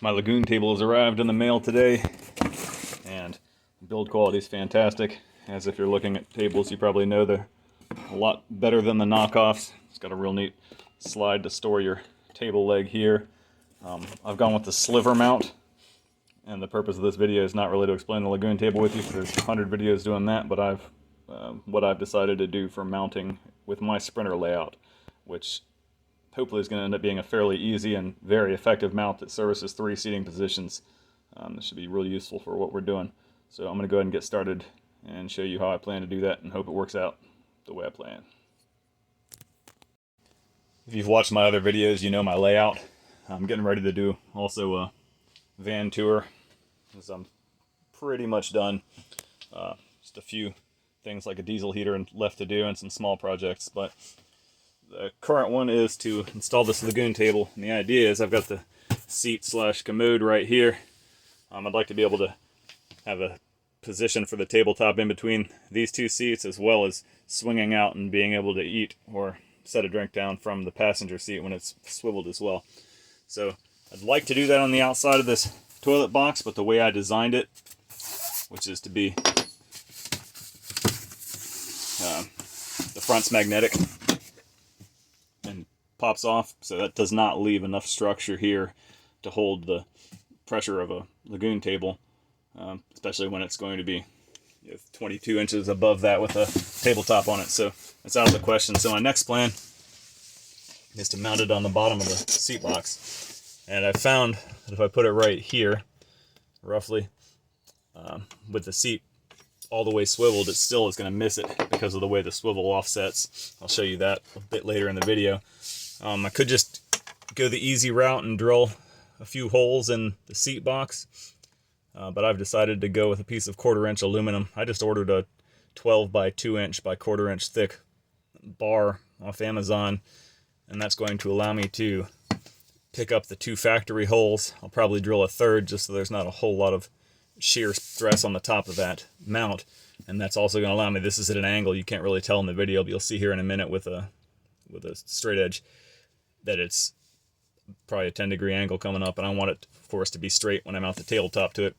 My Lagun table has arrived in the mail today, and build quality is fantastic. As if you're looking at tables, you probably know they're a lot better than the knockoffs. It's got a real neat slide to store your table leg here. I've gone with the sliver mount, and the purpose of this video is not really to explain the Lagun table with you, because there's 100 videos doing that, but what I've decided to do for mounting with my sprinter layout, which hopefully is going to end up being a fairly easy and very effective mount that services 3 seating positions. This should be really useful for what we're doing. So I'm going to go ahead and get started and show you how I plan to do that, and hope it works out the way I plan. If you've watched my other videos, you know my layout. I'm getting ready to do also a van tour, because I'm pretty much done. Just a few things like a diesel heater left to do and some small projects, but the current one is to install this Lagun table, and the idea is I've got the seat/commode right here. I'd like to be able to have a position for the tabletop in between these two seats, as well as swinging out and being able to eat or set a drink down from the passenger seat when it's swiveled as well. So I'd like to do that on the outside of this toilet box, but the way I designed it, which is to be the front's magnetic and pops off, so that does not leave enough structure here to hold the pressure of a Lagun table, especially when it's going to be 22 inches above that with a tabletop on it. So that's out of the question. So my next plan is to mount it on the bottom of the seat box, and I found that if I put it right here, roughly, with the seat all the way swiveled, it still is going to miss it because of the way the swivel offsets. I'll show you that a bit later in the video. I could just go the easy route and drill a few holes in the seat box, but I've decided to go with a piece of 1/4 inch aluminum. I just ordered a 12 by 2 inch by 1/4 inch thick bar off Amazon, and that's going to allow me to pick up the 2 factory holes. I'll probably drill a 3rd just so there's not a whole lot of shear stress on the top of that mount, and that's also going to allow me, this is at an angle you can't really tell in the video, but you'll see here in a minute with a straight edge that it's probably a 10-degree angle coming up, and I want it, of course, to be straight when I mount the tabletop to it.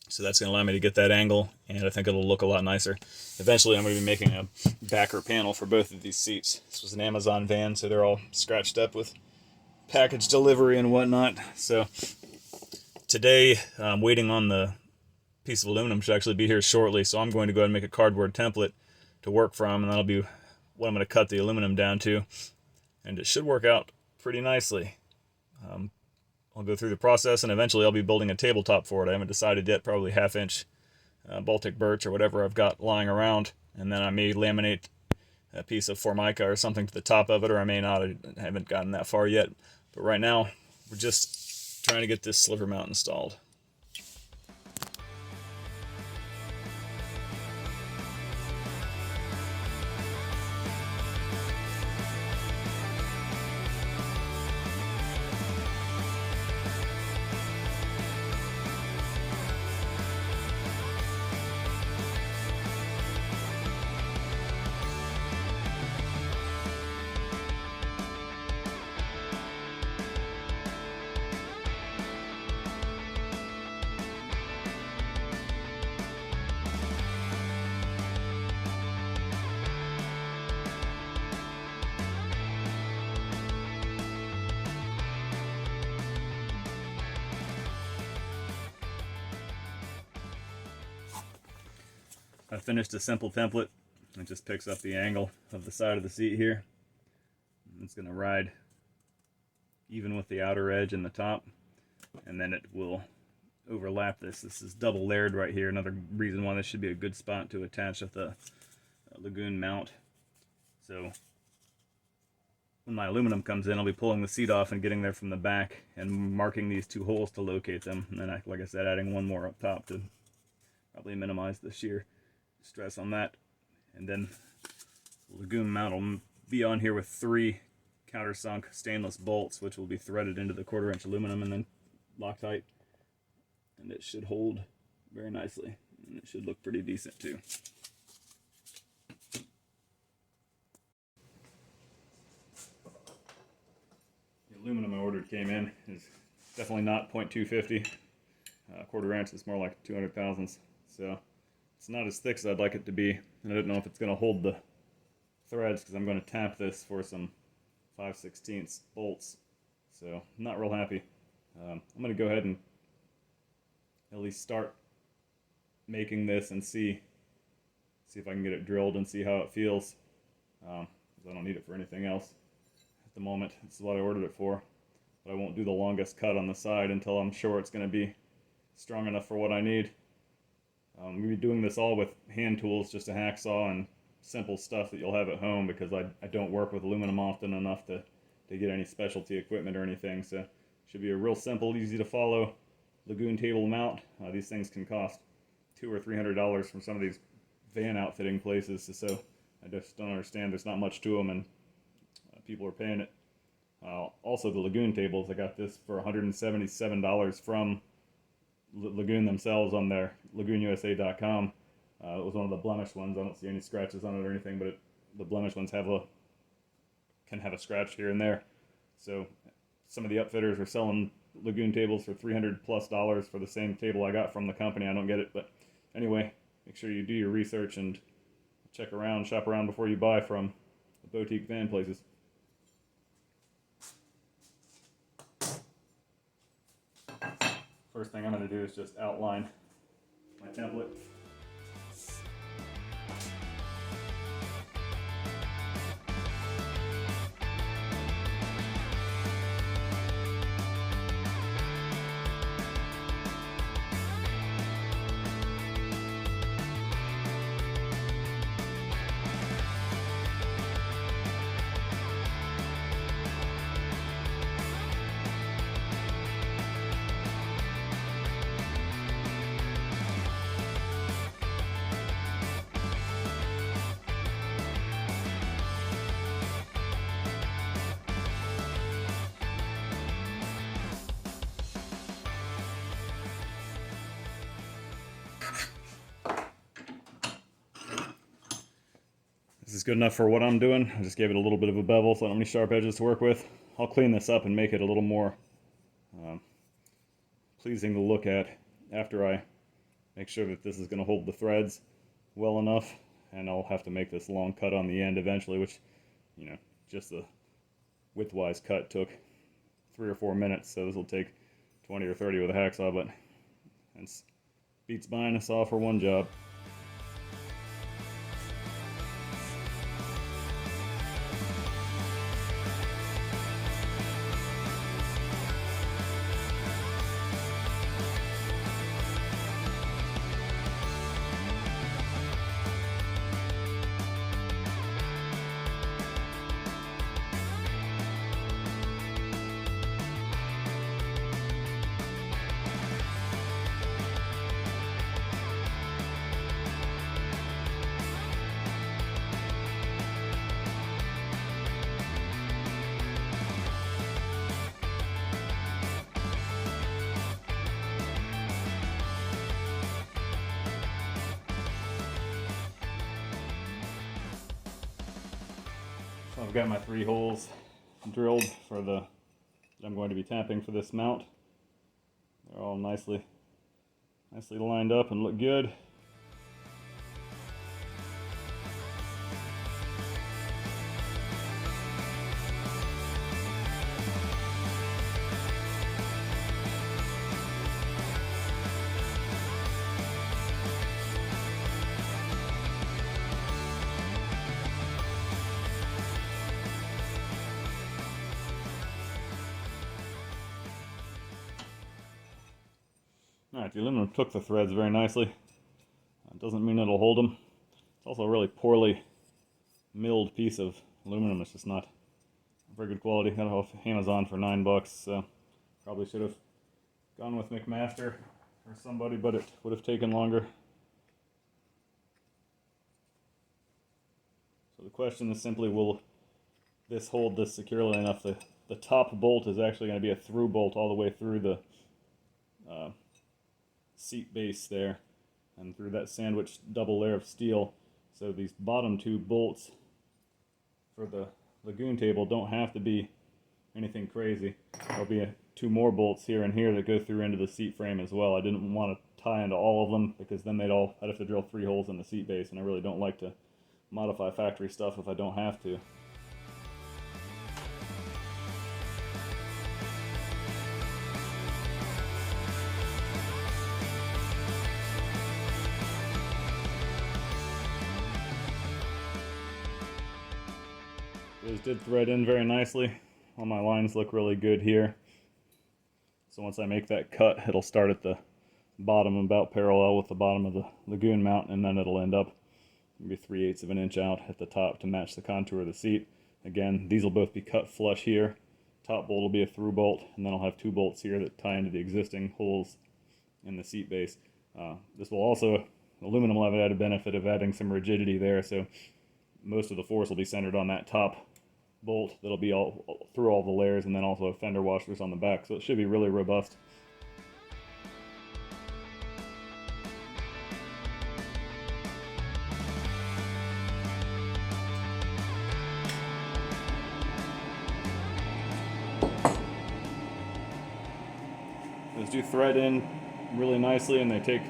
So that's going to allow me to get that angle, and I think it'll look a lot nicer. Eventually I'm going to be making a backer panel for both of these seats. This was an Amazon van, so they're all scratched up with package delivery and whatnot. So today I'm waiting on the piece of aluminum, should actually be here shortly, so I'm going to go ahead and make a cardboard template to work from, and that'll be what I'm going to cut the aluminum down to, and it should work out pretty nicely. I'll go through the process, and eventually I'll be building a tabletop for it. I haven't decided yet, probably 1/2 inch Baltic birch or whatever I've got lying around, and then I may laminate a piece of Formica or something to the top of it, or I may not. I haven't gotten that far yet, but right now we're just trying to get this sliver mount installed. I finished a simple template. It just picks up the angle of the side of the seat here. It's going to ride even with the outer edge and the top, and then it will overlap this. This is double layered right here. Another reason why this should be a good spot to attach with the Lagun mount. So when my aluminum comes in, I'll be pulling the seat off and getting there from the back and marking these 2 holes to locate them. And then, like I said, adding one more up top to probably minimize the shear stress on that. And then the Lagun mount will be on here with 3 countersunk stainless bolts, which will be threaded into the 1/4 inch aluminum and then Loctite, and it should hold very nicely, and it should look pretty decent too. The aluminum I ordered came in. Is definitely not 0.250. Quarter inch is more like 200 thousandths. So it's not as thick as I'd like it to be. And I don't know if it's going to hold the threads because I'm going to tap this for some 5/16 bolts. So I'm not real happy. I'm going to go ahead and at least start making this and see if I can get it drilled and see how it feels. Because I don't need it for anything else at the moment. This is what I ordered it for. But I won't do the longest cut on the side until I'm sure it's going to be strong enough for what I need. I'm going to be doing this all with hand tools, just a hacksaw and simple stuff that you'll have at home, because I don't work with aluminum often enough to get any specialty equipment or anything. So it should be a real simple, easy to follow Lagun table mount. These things can cost $200 or $300 from some of these van outfitting places, so I just don't understand. There's not much to them, and people are paying it. Also, the Lagun tables, I got this for $177 from Lagun themselves on their lagunusa.com. It was one of the blemished ones. I don't see any scratches on it or anything, but the blemished ones can have a scratch here and there. So some of the upfitters are selling Lagun tables for $300+ for the same table I got from the company. I don't get it, but anyway, make sure you do your research and check around, shop around before you buy from the boutique van places. First thing I'm going to do is just outline my template. This is good enough for what I'm doing. I just gave it a little bit of a bevel so I don't have any sharp edges to work with. I'll clean this up and make it a little more pleasing to look at after I make sure that this is going to hold the threads well enough. And I'll have to make this long cut on the end eventually, which, just the widthwise cut took 3 or 4 minutes. So this will take 20 or 30 with a hacksaw, but it beats buying a saw for one job. So I've got my 3 holes drilled for that I'm going to be tapping for this mount. They're all nicely lined up and look good. Alright, the aluminum took the threads very nicely. Doesn't mean it'll hold them. It's also a really poorly milled piece of aluminum. It's just not very good quality. Got it off Amazon for $9, so probably should have gone with McMaster or somebody, but it would have taken longer. So the question is simply, will this hold this securely enough? The top bolt is actually going to be a through bolt all the way through the seat base there and through that sandwiched double layer of steel. So these bottom 2 bolts for the Lagun table don't have to be anything crazy. There'll be two more bolts here and here that go through into the seat frame as well. I didn't want to tie into all of them because then I'd have to drill 3 holes in the seat base, and I really don't like to modify factory stuff if I don't have to. Those did thread in very nicely. All my lines look really good here. So once I make that cut, it'll start at the bottom about parallel with the bottom of the Lagun mount, and then it'll end up maybe 3/8 of an inch out at the top to match the contour of the seat. Again, these will both be cut flush here. Top bolt will be a through bolt, and then I'll have 2 bolts here that tie into the existing holes in the seat base. This will also, aluminum will have an added benefit of adding some rigidity there, so most of the force will be centered on that top bolt that'll be all through all the layers, and then also fender washers on the back, so it should be really robust. Those do thread in really nicely, and they take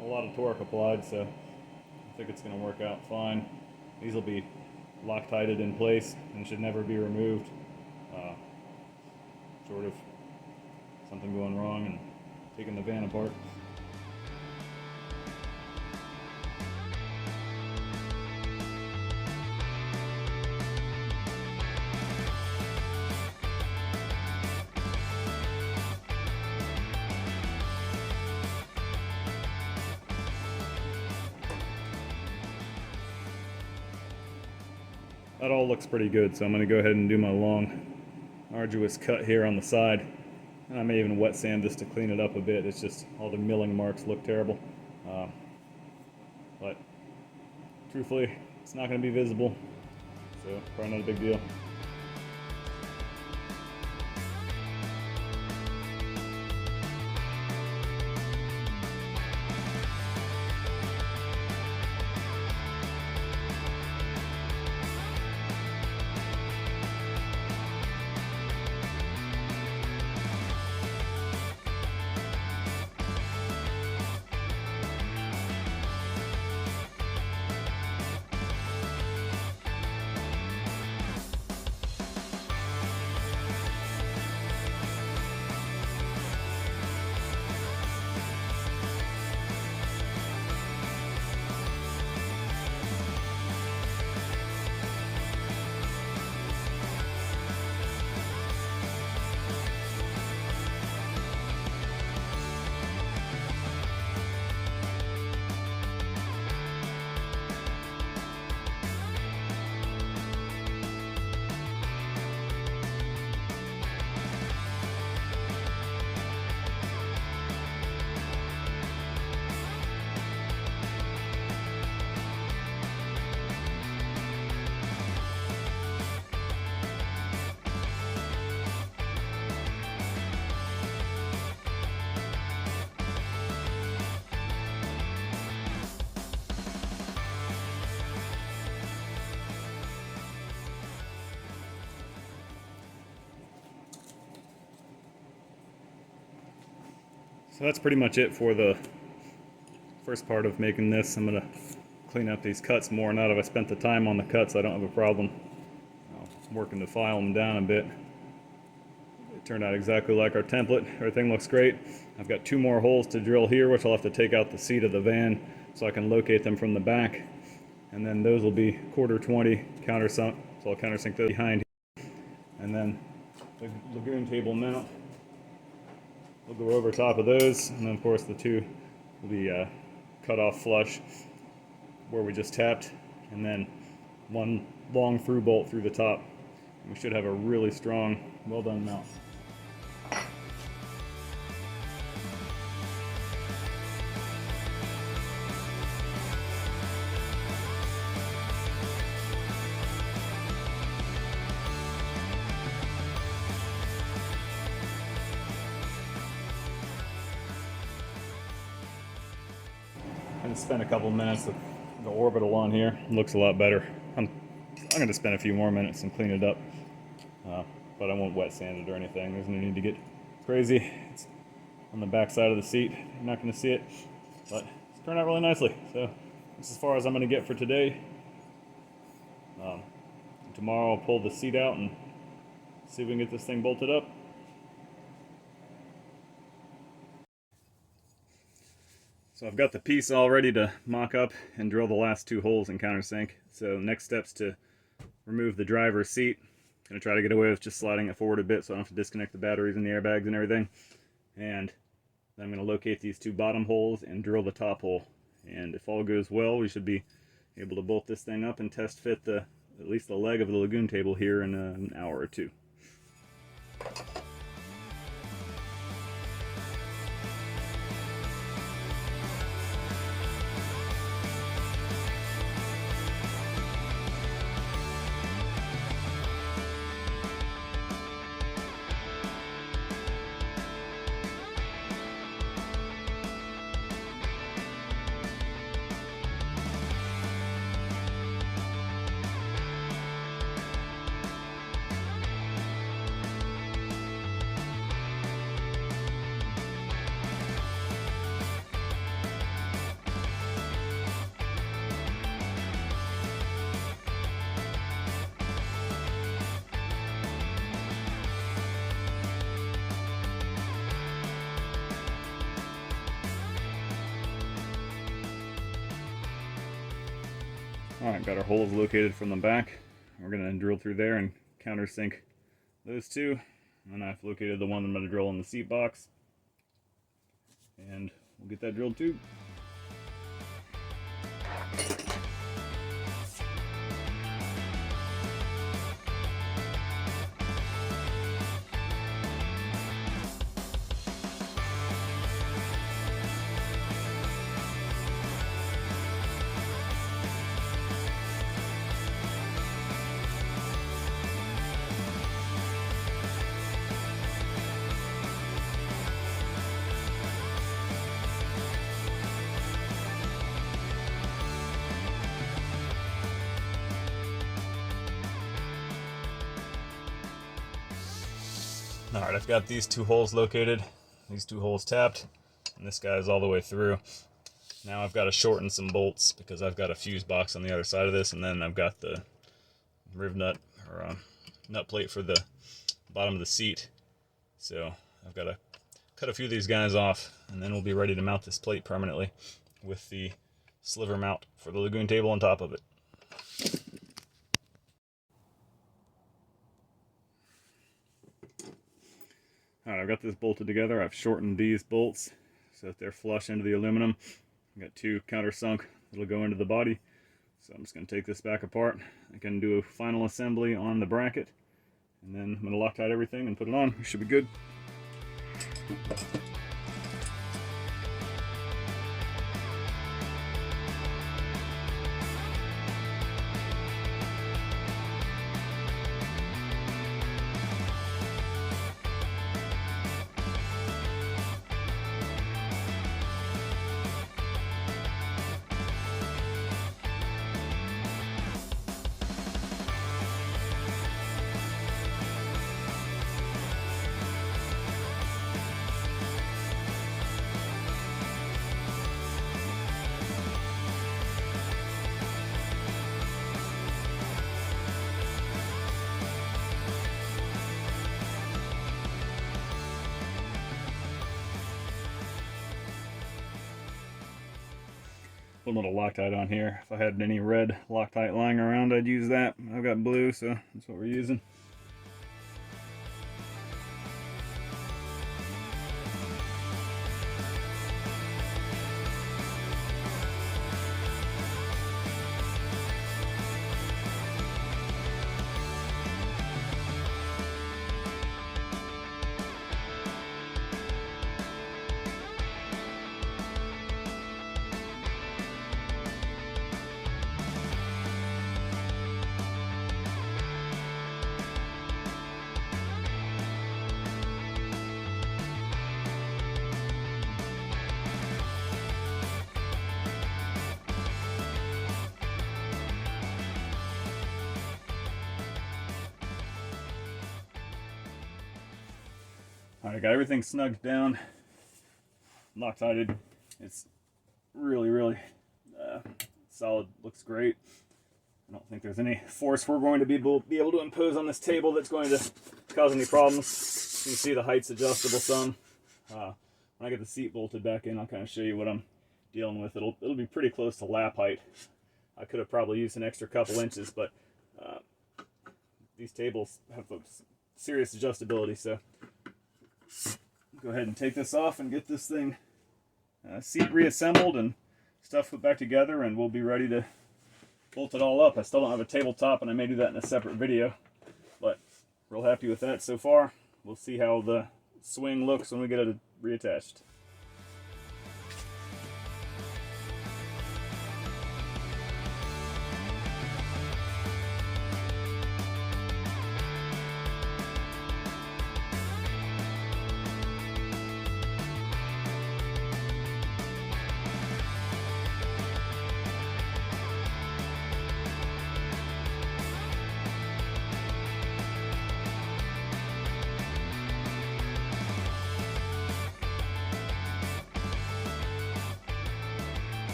a lot of torque applied, so I think it's going to work out fine. These will be Loctited in place and should never be removed, short of something going wrong and taking the van apart. That all looks pretty good, so I'm going to go ahead and do my long, arduous cut here on the side. And I may even wet sand this to clean it up a bit. It's just all the milling marks look terrible. But truthfully, it's not going to be visible, so probably not a big deal. So that's pretty much it for the first part of making this. I'm going to clean up these cuts more. Now that I've spent the time on the cuts, I don't have a problem working to file them down a bit. It turned out exactly like our template. Everything looks great. I've got 2 more holes to drill here, which I'll have to take out the seat of the van so I can locate them from the back. And then those will be 1/4-20 countersunk, so I'll countersink those behind here. And then the Lagun table mount, we'll go over top of those, and then of course the 2 will be cut off flush where we just tapped, and then 1 long through bolt through the top. And we should have a really strong, well done mount. I spent a couple minutes with the orbital on here. It looks a lot better. I'm going to spend a few more minutes and clean it up. but I won't wet sand it or anything. There's no need to get crazy. It's on the back side of the seat. You're not going to see it, but it's turned out really nicely. So this is as far as I'm going to get for today. Tomorrow I'll pull the seat out and see if we can get this thing bolted up. So I've got the piece all ready to mock up and drill the last 2 holes in countersink. So next step's to remove the driver's seat. I'm going to try to get away with just sliding it forward a bit so I don't have to disconnect the batteries and the airbags and everything. And then I'm going to locate these 2 bottom holes and drill the top hole. And if all goes well, we should be able to bolt this thing up and test fit at least the leg of the Lagun table here in an hour or 2. Alright, got our holes located from the back. We're going to drill through there and countersink those 2. And I've located the one I'm going to drill in the seat box. And we'll get that drilled too. Alright, I've got these 2 holes located, these 2 holes tapped, and this guy is all the way through. Now I've got to shorten some bolts because I've got a fuse box on the other side of this, and then I've got the riv nut or nut plate for the bottom of the seat. So I've got to cut a few of these guys off, and then we'll be ready to mount this plate permanently with the sliver mount for the Lagun table on top of it. Alright, I've got this bolted together. I've shortened these bolts so that they're flush into the aluminum. I've got 2 countersunk that'll go into the body. So I'm just going to take this back apart. I can do a final assembly on the bracket, and then I'm going to Loctite everything and put it on. We should be good. Put a little Loctite on here. If I had any red Loctite lying around, I'd use that. I've got blue, so that's what we're using. Alright, I got everything snugged down, Loctited. It's really solid, looks great. I don't think there's any force we're going to be able to impose on this table that's going to cause any problems. You can see the height's adjustable some. When I get the seat bolted back in, I'll kind of show you what I'm dealing with. It'll be pretty close to lap height. I could have probably used an extra couple inches, but these tables have a serious adjustability, so go ahead and take this off and get this thing seat reassembled and stuff put back together, and we'll be ready to bolt it all up. I still don't have a tabletop, and I may do that in a separate video, but real happy with that so far. We'll see how the swing looks when we get it reattached.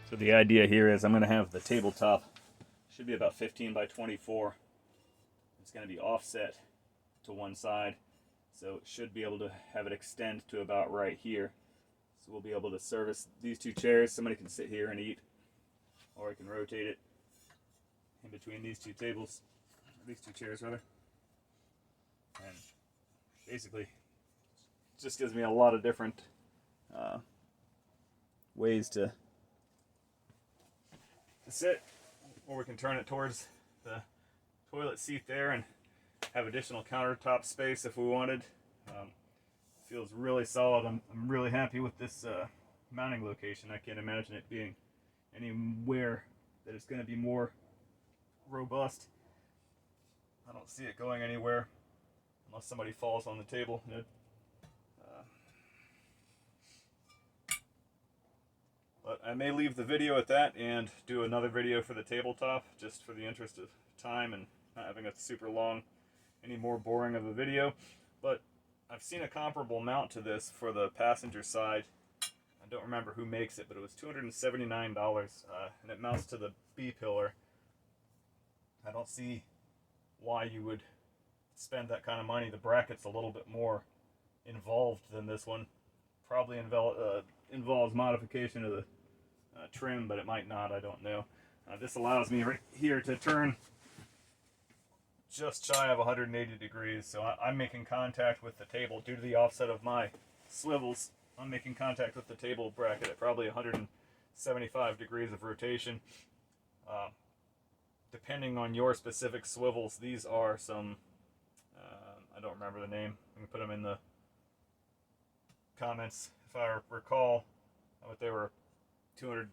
So the idea here is I'm going to have the tabletop, should be about 15 by 24. It's going to be offset to one side, so it should be able to have it extend to about right here. So we'll be able to service these two chairs. Somebody can sit here and eat, or I can rotate it in between these two tables, these two chairs rather. And basically, it just gives me a lot of different ways to sit, or we can turn it towards the toilet seat there and have additional countertop space if we wanted. Feels really solid. I'm really happy with this mounting location. I can't imagine it being anywhere that it's going to be more robust. I don't see it going anywhere unless somebody falls on the table. But I may leave the video at that and do another video for the tabletop, just for the interest of time and not having a super long, any more boring of a video. But I've seen a comparable mount to this for the passenger side. I don't remember who makes it, but it was $279, and it mounts to the B pillar. I don't see why you would spend that kind of money. The bracket's a little bit more involved than this one. Probably involves modification of the trim, but it might not, I don't know. This allows me right here to turn just shy of 180 degrees, so I'm making contact with the table due to the offset of my swivels. I'm making contact with the table bracket at probably 175 degrees of rotation. Depending on your specific swivels, these are some, I don't remember the name. I'm going to put them in the comments if I recall, but they were $200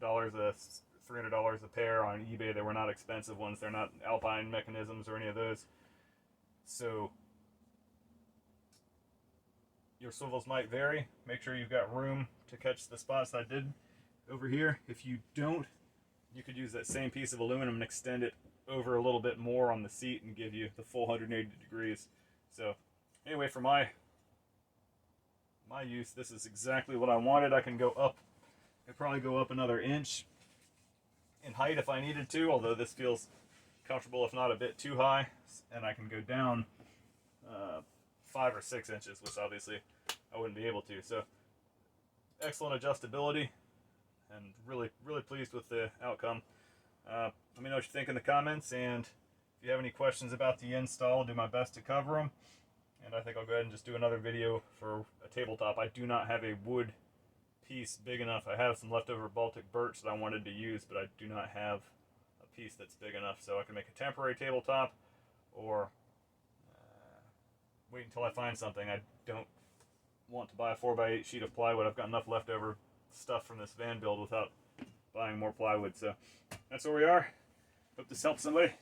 $300 a pair on eBay. They were not expensive ones. They're not Alpine mechanisms or any of those. So your swivels might vary. Make sure you've got room to catch the spots I did over here. If you don't, you could use that same piece of aluminum and extend it over a little bit more on the seat and give you the full 180 degrees. So anyway, for my use, this is exactly what I wanted. I can go up, I'd probably go up another inch in height if I needed to, although this feels comfortable if not a bit too high, and I can go down 5 or 6 inches, which obviously I wouldn't be able to. So excellent adjustability, and really pleased with the outcome. Let me know what you think in the comments, and if you have any questions about the install, I'll do my best to cover them. And I think I'll go ahead and just do another video for a tabletop. I do not have a wood piece big enough. I have some leftover Baltic birch that I wanted to use, but I do not have a piece that's big enough. So I can make a temporary tabletop, or wait until I find something. I don't want to buy a 4x8 sheet of plywood. I've got enough leftover stuff from this van build without buying more plywood. So that's where we are. Hope this helps somebody.